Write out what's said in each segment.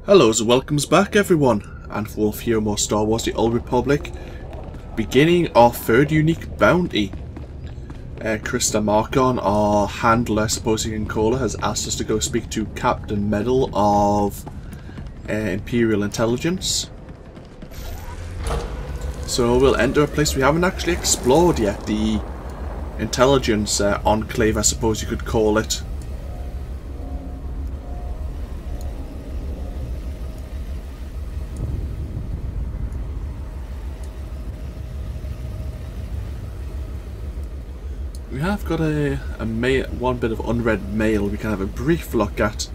Hello and welcomes back everyone. AnthWolf here, more Star Wars The Old Republic. Beginning our third unique bounty. Krista Markon, our handler, I suppose you can call her, has asked us to go speak to Captain Medal of Imperial Intelligence. So we'll enter a place we haven't actually explored yet, the Intelligence Enclave, I suppose you could call it. We have got one bit of unread mail we can have a brief look at.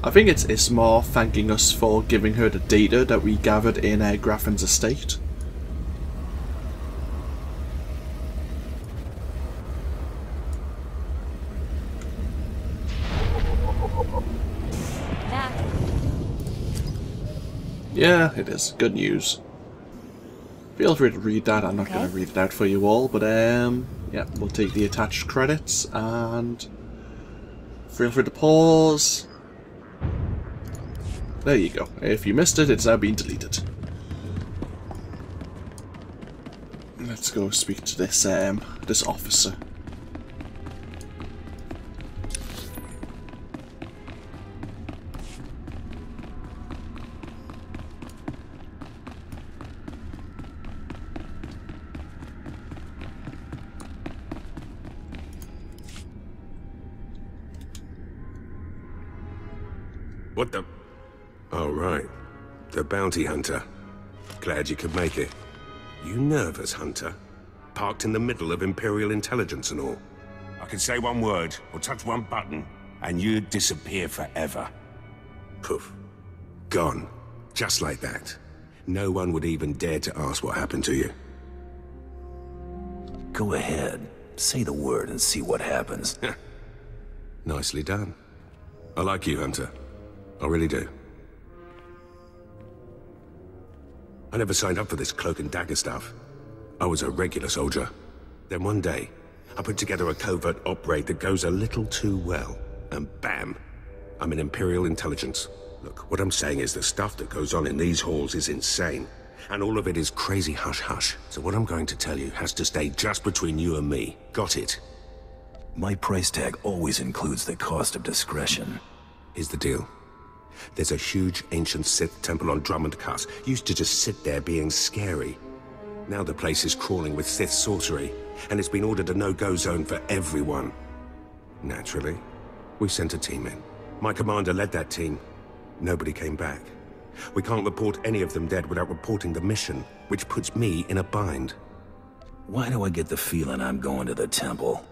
I think it's Ismar thanking us for giving her the data that we gathered in Graffin's estate. Yeah, it is. Good news. Feel free to read that. I'm not going to read it out for you all, but yeah, we'll take the attached credits and feel free to pause. There you go. If you missed it, it's now been deleted. Let's go speak to this this officer. What the? Oh, right. The bounty hunter. Glad you could make it. You nervous, Hunter? Parked in the middle of Imperial Intelligence and all. I could say one word, or touch one button, and you'd disappear forever. Poof. Gone. Just like that. No one would even dare to ask what happened to you. Go ahead. Say the word and see what happens. Nicely done. I like you, Hunter. I really do. I never signed up for this cloak and dagger stuff. I was a regular soldier. Then one day, I put together a covert op raid that goes a little too well. And bam! I'm in Imperial Intelligence. Look, what I'm saying is the stuff that goes on in these halls is insane. And all of it is crazy hush-hush. So what I'm going to tell you has to stay just between you and me. Got it? My price tag always includes the cost of discretion. Here's the deal. There's a huge ancient Sith temple on Dromund Kaas. Used to just sit there being scary. Now the place is crawling with Sith sorcery, and it's been ordered a no-go zone for everyone. Naturally, we sent a team in. My commander led that team. Nobody came back. We can't report any of them dead without reporting the mission, which puts me in a bind. Why do I get the feeling I'm going to the temple?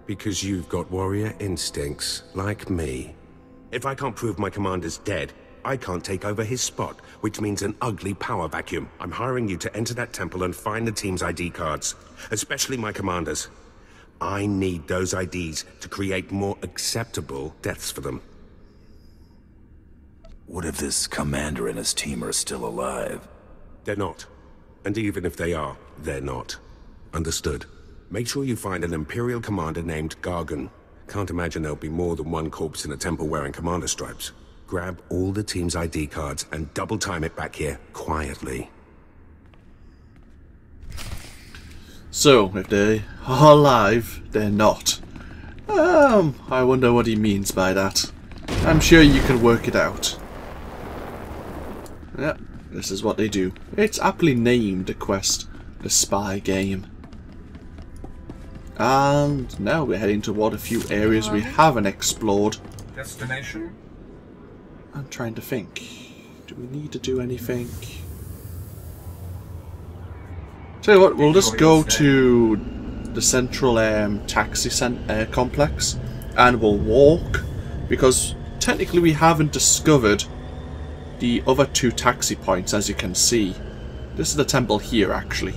Because you've got warrior instincts, like me. If I can't prove my commander's dead, I can't take over his spot, which means an ugly power vacuum. I'm hiring you to enter that temple and find the team's ID cards, especially my commander's. I need those IDs to create more acceptable deaths for them. What if this commander and his team are still alive? They're not. And even if they are, they're not. Understood. Make sure you find an Imperial commander named Gargan. Can't imagine there'll be more than one corpse in a temple wearing commander stripes. Grab all the team's ID cards and double time it back here, quietly. So, if they are alive, they're not. I wonder what he means by that. I'm sure you can work it out. Yep, this is what they do. It's aptly named a quest, the spy game. And now we're heading toward a few areas we haven't explored. Destination? I'm trying to think. Do we need to do anything? Tell you what, we'll just go to the central taxi complex and we'll walk, because technically we haven't discovered the other two taxi points, as you can see. This is the temple here actually,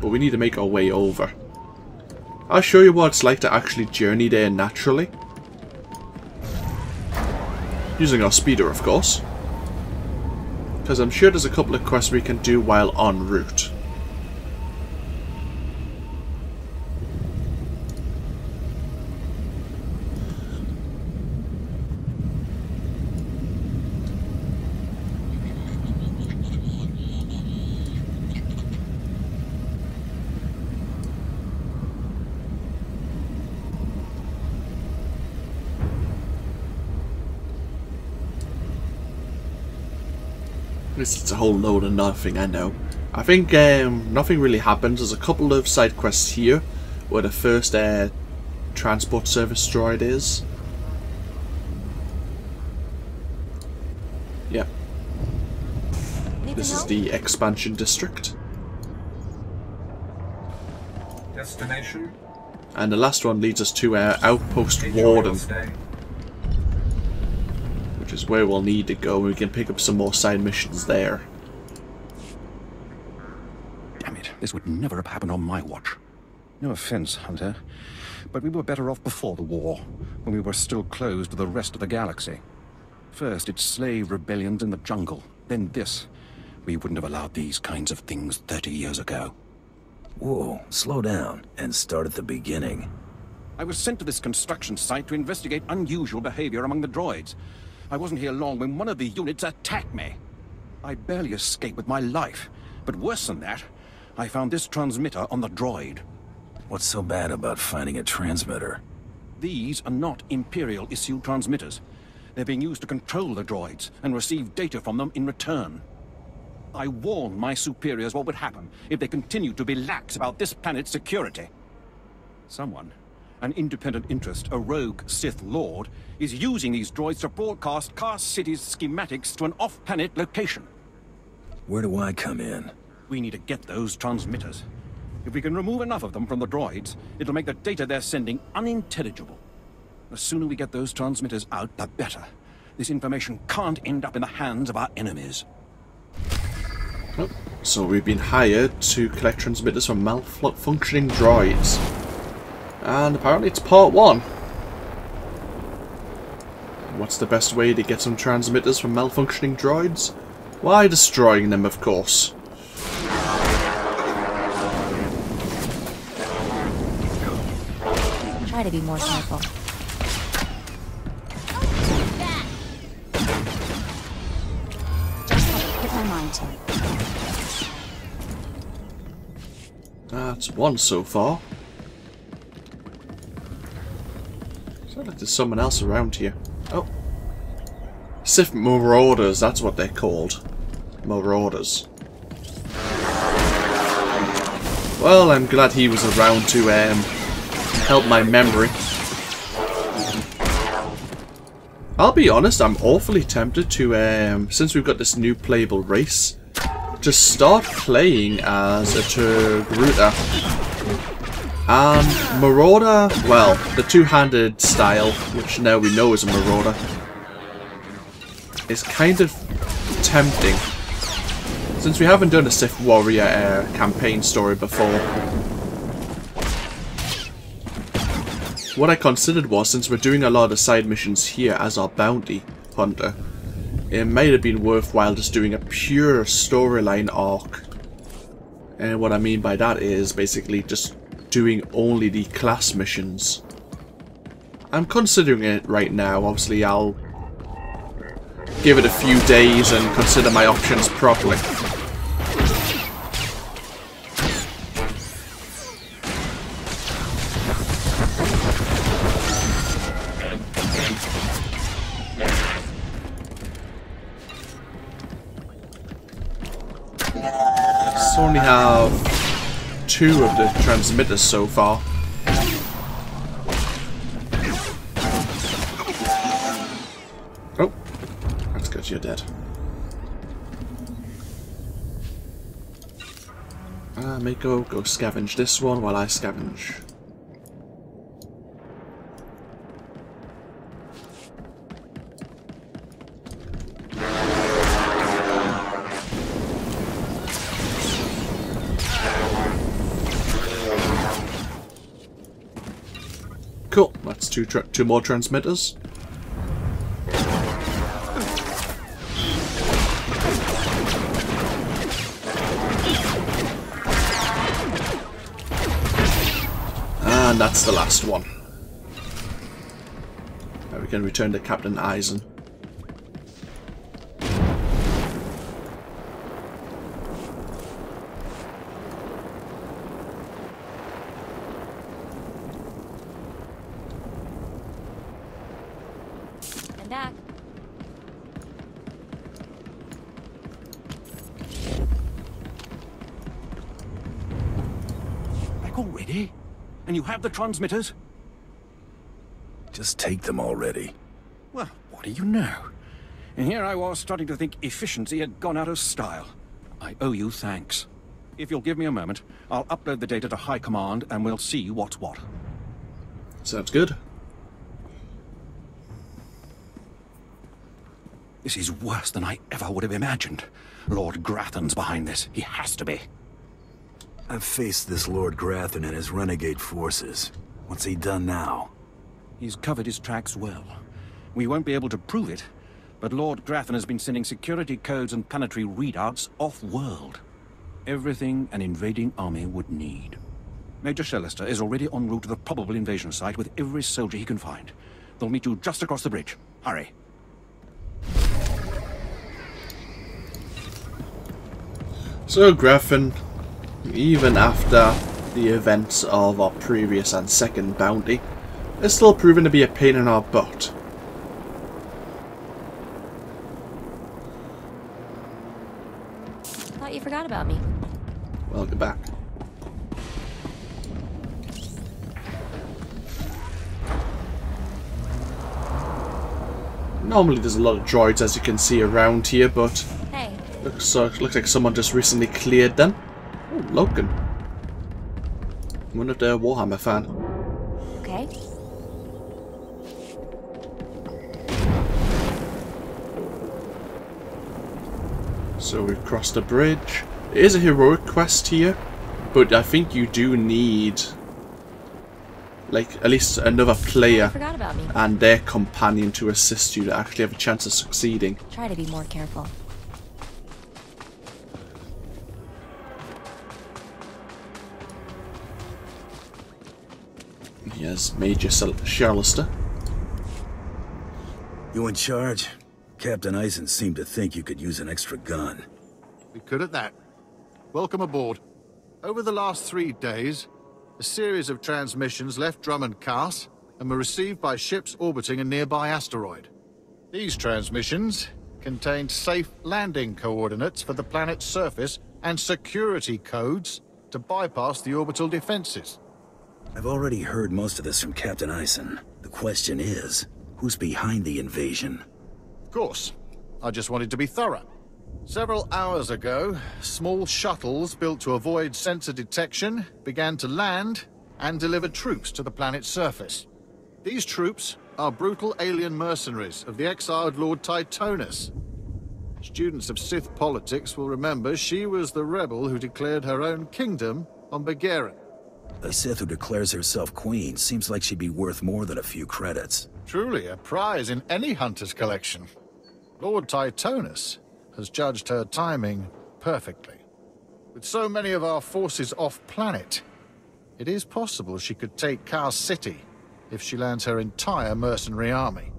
but we need to make our way over. I'll show you what it's like to actually journey there naturally. Using our speeder, of course. Because I'm sure there's a couple of quests we can do while en route. It's a whole load of nothing, I know. I think nothing really happens. There's a couple of side quests here where the first transport service droid is. Yep. This is the expansion district. Destination? And the last one leads us to Outpost Warden, which is where we'll need to go. We can pick up some more side missions there. Damn it, this would never have happened on my watch. No offense, Hunter, but we were better off before the war, when we were still closed to the rest of the galaxy. First, it's slave rebellions in the jungle, then this. We wouldn't have allowed these kinds of things 30 years ago. Whoa, slow down and start at the beginning. I was sent to this construction site to investigate unusual behavior among the droids. I wasn't here long when one of the units attacked me. I barely escaped with my life, but worse than that, I found this transmitter on the droid. What's so bad about finding a transmitter? These are not Imperial-issued transmitters. They're being used to control the droids and receive data from them in return. I warned my superiors what would happen if they continued to be lax about this planet's security. Someone, an independent interest, a rogue Sith Lord, is using these droids to broadcast Kaas City's schematics to an off-planet location. Where do I come in? We need to get those transmitters. If we can remove enough of them from the droids, it'll make the data they're sending unintelligible. The sooner we get those transmitters out, the better. This information can't end up in the hands of our enemies. Oh, so we've been hired to collect transmitters from malfunctioning droids. And apparently it's part 1. What's the best way to get some transmitters from malfunctioning droids? Why, destroying them, of course. Try to be more careful. Just have to put my mind to it. That's 1 so far. Sounds like there's someone else around here. Oh. Sith Marauders, that's what they're called. Marauders. Well, I'm glad he was around to help my memory. I'll be honest, I'm awfully tempted to, since we've got this new playable race, to start playing as a Togruta. And Marauder, well, the two-handed style, which now we know is a Marauder, is kind of tempting. Since we haven't done a Sith Warrior campaign story before, what I considered was, since we're doing a lot of side missions here as our bounty hunter, it might have been worthwhile just doing a pure storyline arc. And what I mean by that is basically just doing only the class missions. I'm considering it right now. Obviously I'll give it a few days and consider my options properly. Only have 2 of the transmitters so far. Oh, that's good, you're dead. Mako, go scavenge this one while I scavenge. Cool, that's two more transmitters. And that's the last one. Now we can return to Captain Eisen. Already? And you have the transmitters? Just take them already. Well, what do you know? And here I was starting to think efficiency had gone out of style. I owe you thanks. If you'll give me a moment, I'll upload the data to High Command and we'll see what's what. Sounds good. This is worse than I ever would have imagined. Lord Grathan's behind this. He has to be. I've faced this Lord Grathan and his renegade forces. What's he done now? He's covered his tracks well. We won't be able to prove it, but Lord Grathan has been sending security codes and planetary readouts off-world. Everything an invading army would need. Major Shellister is already en route to the probable invasion site with every soldier he can find. They'll meet you just across the bridge. Hurry. So Grathan, even after the events of our previous and second bounty, is still proven to be a pain in our butt. Thought you forgot about me. Welcome back. Normally there's a lot of droids, as you can see, around here, but Hey. looks like someone just recently cleared them. Oh, Logan. One of the Warhammer fan. Okay. So we've crossed a bridge. It is a heroic quest here, but I think you do need, like, at least another player Forgot about me. and their companion to assist you to actually have a chance of succeeding. Try to be more careful. Here's Major Shellister. You in charge? Captain Eisen seemed to think you could use an extra gun. We could at that. Welcome aboard. Over the last 3 days, a series of transmissions left Dromund Kaas and were received by ships orbiting a nearby asteroid. These transmissions contained safe landing coordinates for the planet's surface and security codes to bypass the orbital defenses. I've already heard most of this from Captain Eisen. The question is, who's behind the invasion? Of course, I just wanted to be thorough. Several hours ago, small shuttles built to avoid sensor detection began to land and deliver troops to the planet's surface. These troops are brutal alien mercenaries of the exiled Lord Titonus. Students of Sith politics will remember she was the rebel who declared her own kingdom on Begarin. A Sith who declares herself queen seems like she'd be worth more than a few credits. Truly a prize in any hunter's collection. Lord Titonus has judged her timing perfectly. With so many of our forces off-planet, it is possible she could take Kaas City if she lands her entire mercenary army.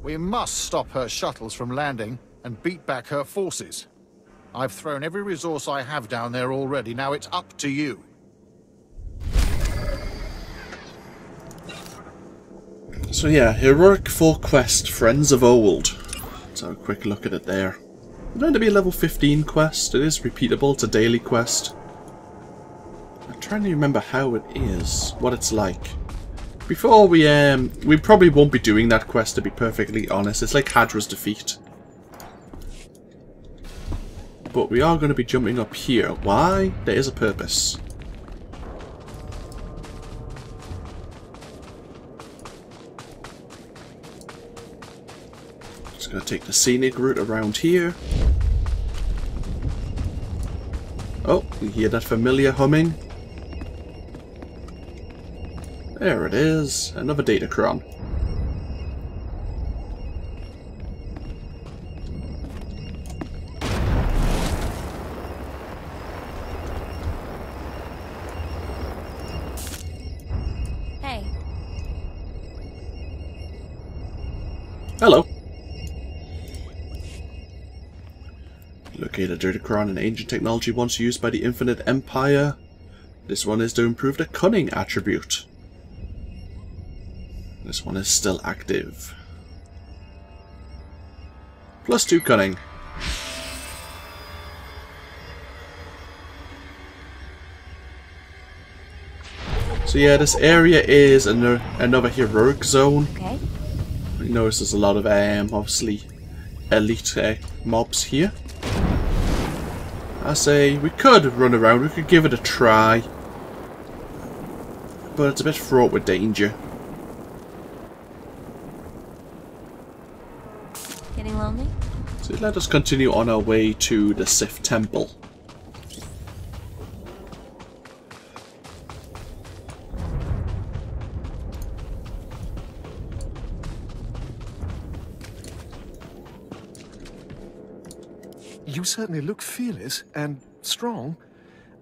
We must stop her shuttles from landing and beat back her forces. I've thrown every resource I have down there already. Now it's up to you. So yeah, Heroic 4 quest, Friends of Old. Let's have a quick look at it there. It's going to be a level 15 quest. It is repeatable. It's a daily quest. I'm trying to remember how it is, what it's like. Before we probably won't be doing that quest, to be perfectly honest. It's like Hadra's Defeat. But we are going to be jumping up here. Why? There is a purpose. Just going to take the scenic route around here. Oh, you hear that familiar humming? There it is, another datacron. Hey. Hello. Locate a datacron, an ancient technology once used by the Infinite Empire. This one is to improve the cunning attribute. This one is still active. +2 cunning. So yeah, this area is another heroic zone. Okay. You notice there's a lot of obviously elite mobs here. I say we could run around, we could give it a try, but it's a bit fraught with danger. Getting lonely? So let us continue on our way to the Sith Temple. You certainly look fearless and strong.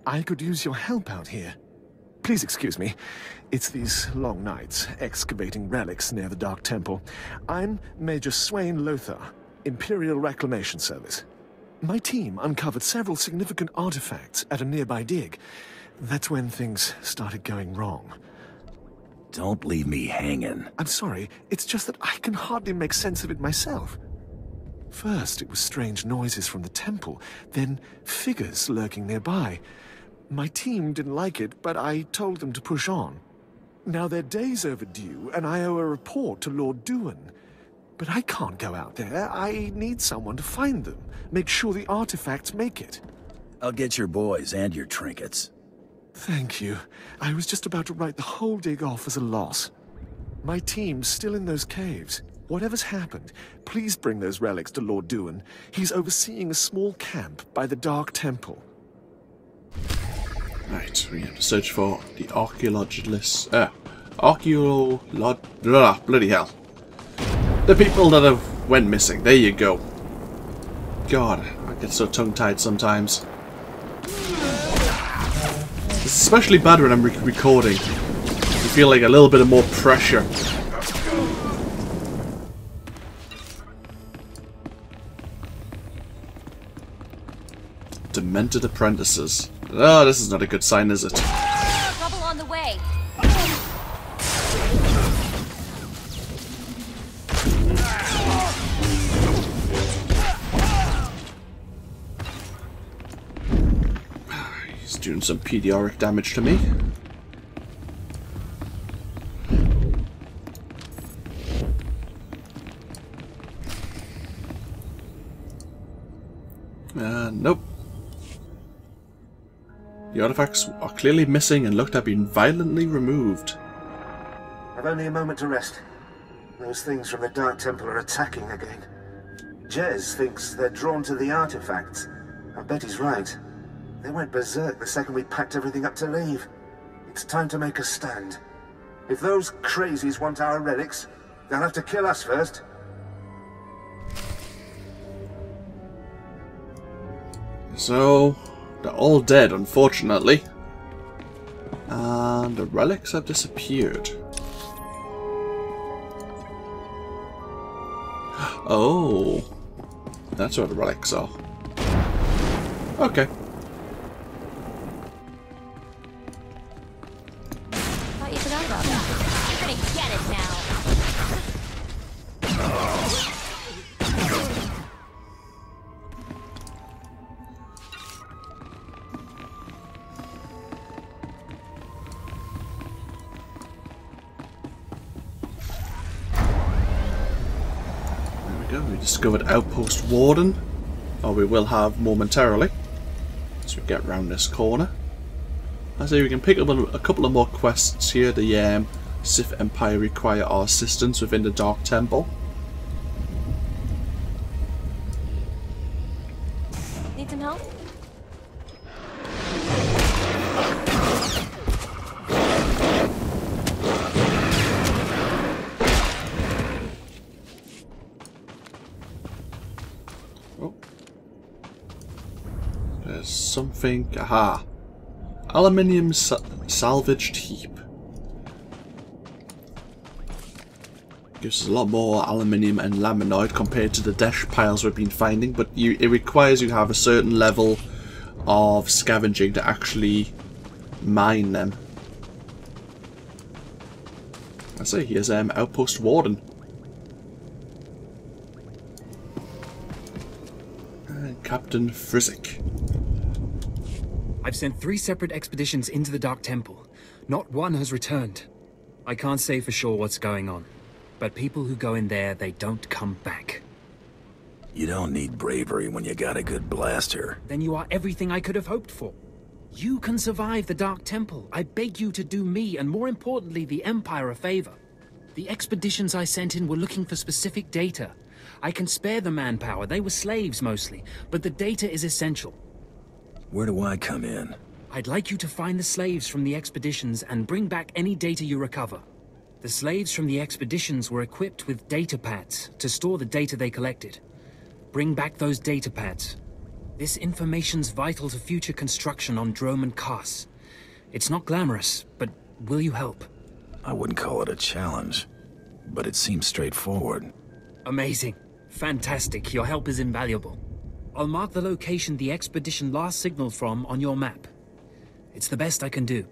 I could use your help out here. Please excuse me. It's these long nights, excavating relics near the Dark Temple. I'm Major Swain Lothar, Imperial Reclamation Service. My team uncovered several significant artifacts at a nearby dig. That's when things started going wrong. Don't leave me hanging. I'm sorry, it's just that I can hardly make sense of it myself. First, it was strange noises from the temple, then figures lurking nearby. My team didn't like it, but I told them to push on. Now they're days overdue, and I owe a report to Lord Duan. But I can't go out there. I need someone to find them, make sure the artifacts make it. I'll get your boys and your trinkets. Thank you. I was just about to write the whole dig off as a loss. My team's still in those caves. Whatever's happened, please bring those relics to Lord Duan. He's overseeing a small camp by the Dark Temple. Right, we have to search for the archaeologists. Bloody hell. The people that have went missing. There you go. God, I get so tongue-tied sometimes. It's especially bad when I'm recording. You feel like a little bit of more pressure. Demented apprentices. Oh, this is not a good sign, is it? Trouble on the way. He's doing some meteoric damage to me. Nope. The artifacts are clearly missing and look to have been violently removed. I've only a moment to rest. Those things from the Dark Temple are attacking again. Jez thinks they're drawn to the artifacts. I bet he's right. They went berserk the second we packed everything up to leave. It's time to make a stand. If those crazies want our relics, they'll have to kill us first. So, they're all dead, unfortunately. And the relics have disappeared. Oh, that's where the relics are. Okay. Thought you forgot about that. You're gonna get it now. We discovered Outpost Warden, or we will have momentarily, as we get round this corner. I say we can pick up a couple of more quests here. The Sith Empire require our assistance within the Dark Temple. Need some help? There's something. Aha! Aluminium salvaged heap. Gives us a lot more aluminium and laminoid compared to the desh piles we've been finding, but it requires you to have a certain level of scavenging to actually mine them. I say here's Outpost Warden. Captain Frizik. I've sent 3 separate expeditions into the Dark Temple. Not one has returned. I can't say for sure what's going on, but people who go in there, they don't come back. You don't need bravery when you got a good blaster. Then you are everything I could have hoped for. You can survive the Dark Temple. I beg you to do me, and more importantly, the Empire, a favor. The expeditions I sent in were looking for specific data. I can spare the manpower, they were slaves mostly, but the data is essential. Where do I come in? I'd like you to find the slaves from the expeditions and bring back any data you recover. The slaves from the expeditions were equipped with data pads to store the data they collected. Bring back those data pads. This information's vital to future construction on Dromund and Kaas. It's not glamorous, but will you help? I wouldn't call it a challenge, but it seems straightforward. Amazing. Fantastic. Your help is invaluable. I'll mark the location the expedition last signaled from on your map. It's the best I can do.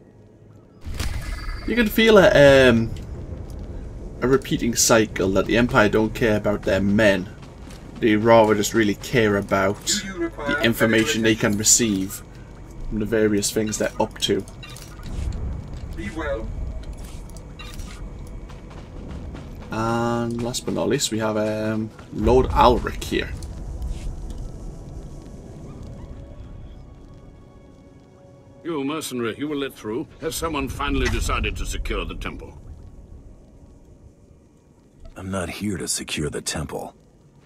You can feel a repeating cycle that the Empire don't care about their men. They rather just really care about the information they can receive from the various things they're up to. Be well. And last but not least, we have Lord Alric here. You mercenary, you were let through. Has someone finally decided to secure the temple? I'm not here to secure the temple.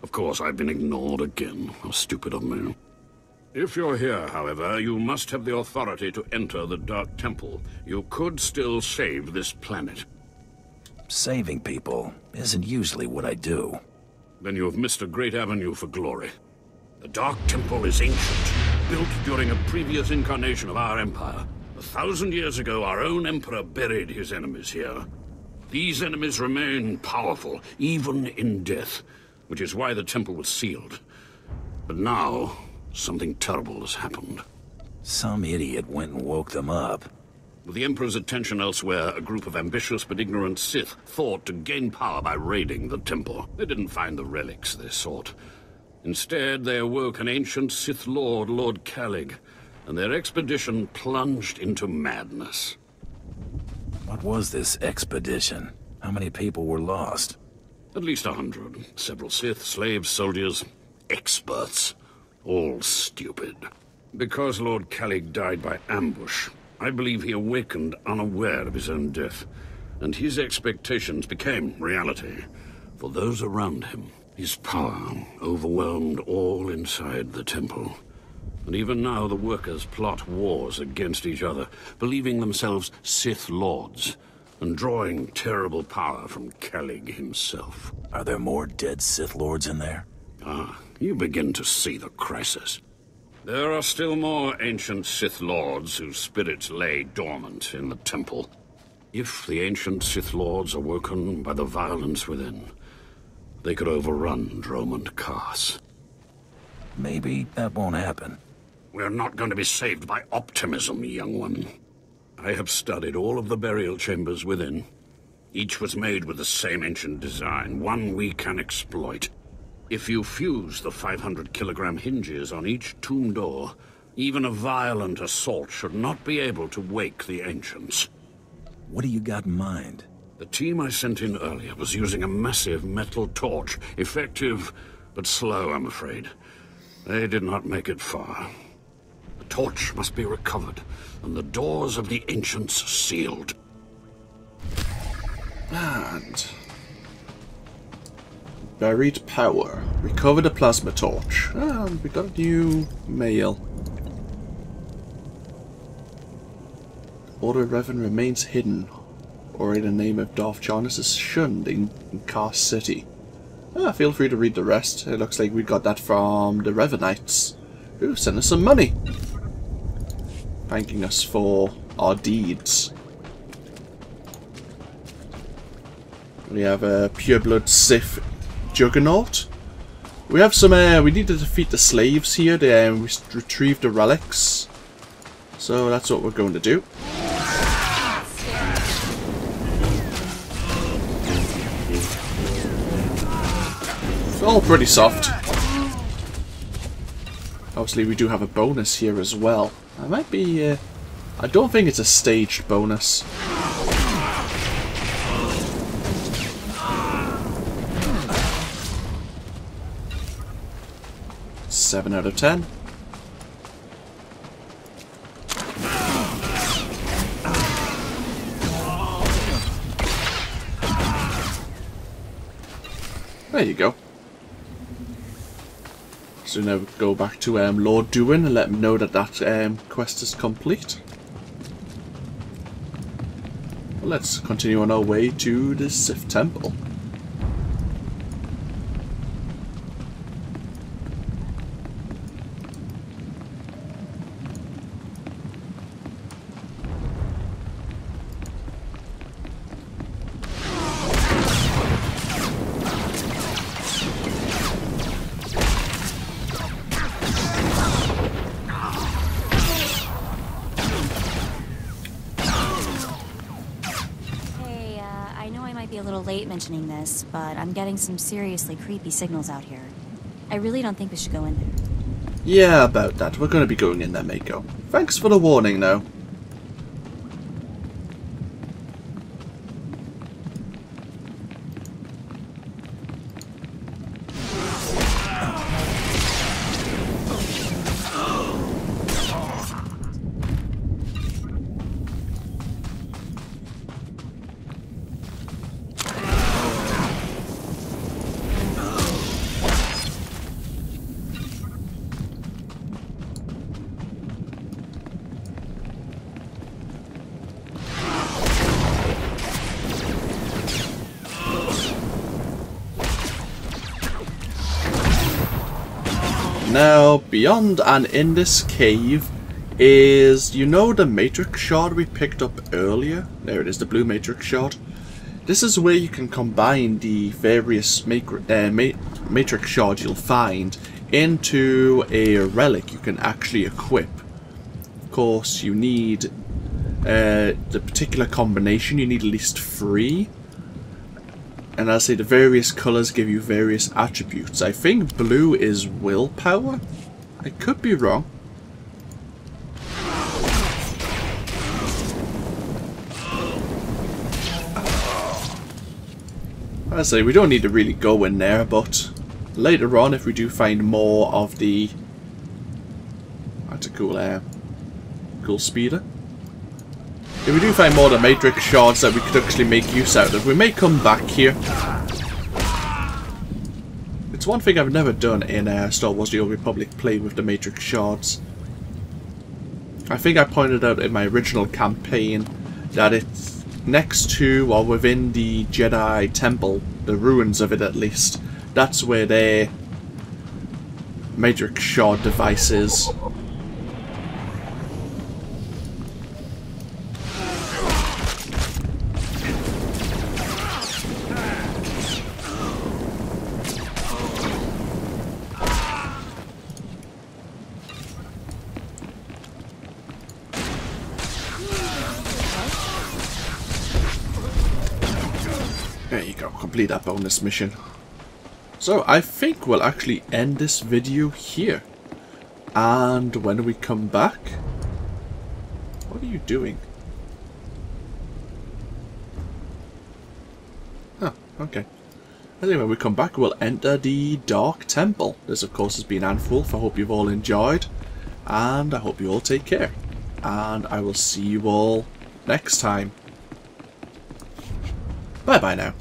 Of course, I've been ignored again. How stupid of me. If you're here, however, you must have the authority to enter the Dark Temple. You could still save this planet. Saving people isn't usually what I do. Then you have missed a great avenue for glory. The Dark Temple is ancient, built during a previous incarnation of our empire. 1,000 years ago, our own emperor buried his enemies here. These enemies remain powerful, even in death, which is why the temple was sealed. But now, something terrible has happened. Some idiot went and woke them up. With the Emperor's attention elsewhere, a group of ambitious but ignorant Sith thought to gain power by raiding the temple. They didn't find the relics they sought. Instead, they awoke an ancient Sith Lord, Lord Kalig, and their expedition plunged into madness. What was this expedition? How many people were lost? At least 100. Several Sith, slaves, soldiers, experts. All stupid. Because Lord Kalig died by ambush, I believe he awakened unaware of his own death, and his expectations became reality for those around him. His power overwhelmed all inside the temple. And even now the workers plot wars against each other, believing themselves Sith Lords, and drawing terrible power from Kalig himself. Are there more dead Sith Lords in there? Ah, you begin to see the crisis. There are still more ancient Sith Lords whose spirits lay dormant in the temple. If the ancient Sith Lords are woken by the violence within, they could overrun Dromund and Kaas. Maybe that won't happen. We're not going to be saved by optimism, young one. I have studied all of the burial chambers within. Each was made with the same ancient design, one we can exploit. If you fuse the 500-kilogram hinges on each tomb door, even a violent assault should not be able to wake the ancients. What do you got in mind? The team I sent in earlier was using a massive metal torch. Effective, but slow, I'm afraid. They did not make it far. The torch must be recovered, and the doors of the ancients sealed. And buried power. Recover the plasma torch. And we got a new mail. Order of Revan remains hidden, or in the name of Darth Jarnus is shunned in Kaas City. Feel free to read the rest. It looks like we got that from the Revanites, who sent us some money, thanking us for our deeds. We have a pureblood Sith Juggernaut. We have some. We need to defeat the slaves here. They retrieve the relics, so that's what we're going to do. It's all pretty soft. Obviously, we do have a bonus here as well. I might be I don't think it's a staged bonus. Seven out of 10. There you go. So now we go back to Lord Duin and let him know that that quest is complete. Well, let's continue on our way to the Sith Temple. Mentioning this, but I'm getting some seriously creepy signals out here. I really don't think we should go in there. Yeah, about that. We're going to be going in there, Mako. Thanks for the warning, though. Now, beyond and in this cave is, you know, the matrix shard we picked up earlier? There it is, the blue matrix shard. This is where you can combine the various matrix shards you'll find into a relic you can actually equip. Of course, you need the particular combination, you need at least 3. And as I say, the various colours give you various attributes. I think blue is willpower? I could be wrong. As I say, we don't need to really go in there, but later on, if we do find more of the... That's a cool speeder. If we do find more of the matrix shards that we could actually make use out of, we may come back here. It's one thing I've never done in Star Wars The Old Republic, play with the matrix shards. I think I pointed out in my original campaign that it's next to or within the Jedi Temple, the ruins of it at least. That's where their matrix shard device is. There you go, complete that bonus mission. So I think we'll actually end this video here. And when we come back... What are you doing? Oh, okay. I think when we come back we'll enter the Dark Temple. This of course has been AnthWolf. I hope you've all enjoyed. And I hope you all take care. And I will see you all next time. Bye bye now.